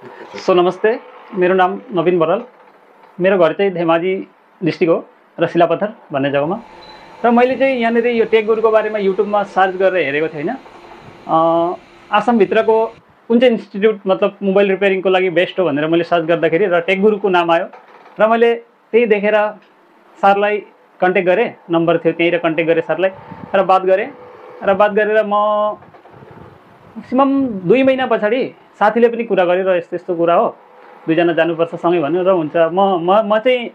So नमस्ते, मेरो नाम नवीन बराल। मेरो घर चाहिँ धेमाजी डिस्ट्रिक्ट हो र शिलापत्थर भन्ने जग्गामा। र मैले चाहिँ यहाँनिर यो टेक गुरुको बारेमा युट्युबमा सर्च गरेर हेरेको थिएँ हैन। आसामभित्रको कुन चाहिँ इन्स्टिट्युट मतलब मोबाइल रिपेयरिङको लागि बेस्ट हो भनेर मैले सर्च गर्दाखेरि र टेक गुरुको नाम आयो र मैले त्यही देखेर सरलाई कन्ट्याक्ट गरेँ। नम्बर थियो त्यहीँ र कन्ट्याक्ट गरेँ सरलाई र बात गरेर म म्याक्सिमम 2 महिना पछाडि साथीले पनि कुरा गरेर यस्तो यस्तो कुरा हो, दुईजना जानुपर्छ सँगै भन्यो र हुन्छ। म चाहिँ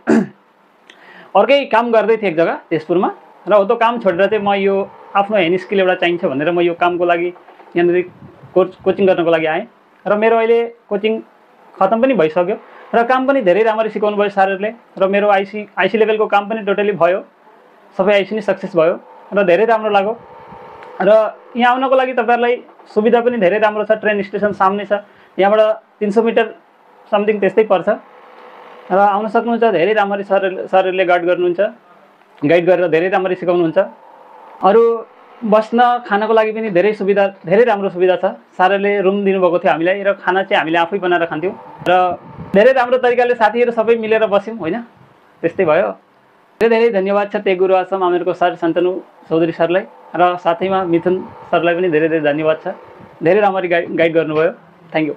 अर्कै काम गर्दै थिएँ एक जग्गा तेजपुरमा र हो त्यो काम छोडेर चाहिँ म यो आफ्नो ह्यान्ड स्किल एउटा चाहिन्छ भनेर म यो कामको लागि यहाँनिर कोचिङ गर्नको लागि आएँ र मेरो अहिले कोचिङ खतम पनि भइसक्यो र काम पनि धेरै राम्ररी सिकाउनु भयो सरहरूले र मेरो आइसी लेभलको काम पनि टोटली भयो, सबै आइसी नै सक्सेस भयो र धेरै राम्रो लाग्यो। र यहाँ आउनको लागि तपाईहरुलाई सुविधा पनि धेरै राम्रो छ। ट्रेन स्टेसन सामने छ, यहाँबाट 300 मिटर समथिङ त्यस्तै पर्छ र आउन सक्नुहुन्छ। धेरै राम्ररी सरहरूले गाइड गर्नुहुन्छ, गाइड गरेर धेरै राम्ररी सिकाउनुहुन्छ। अरु बस्न खानको लागि पनि धेरै राम्रो सुविधा छ। सरहरूले रुम दिनुभएको थियो हामीलाई र खाना चाहिँ हामीले आफै बनाएर खान्थ्यौं र धेरै राम्रो तरिकाले साथीहरु सबै मिलेर बस्यौं हैन। त्यस्तै भयो। धेरै धन्यवाद छ टेक गुरु आसाम हामीहरुको सर शन्तनु चौधरी सरलाई र साथैमा मिथुन सरलाई पनि धेरै धन्यवाद छ। धेरै राम्ररी गाइड गर्नुभयो। Thank you.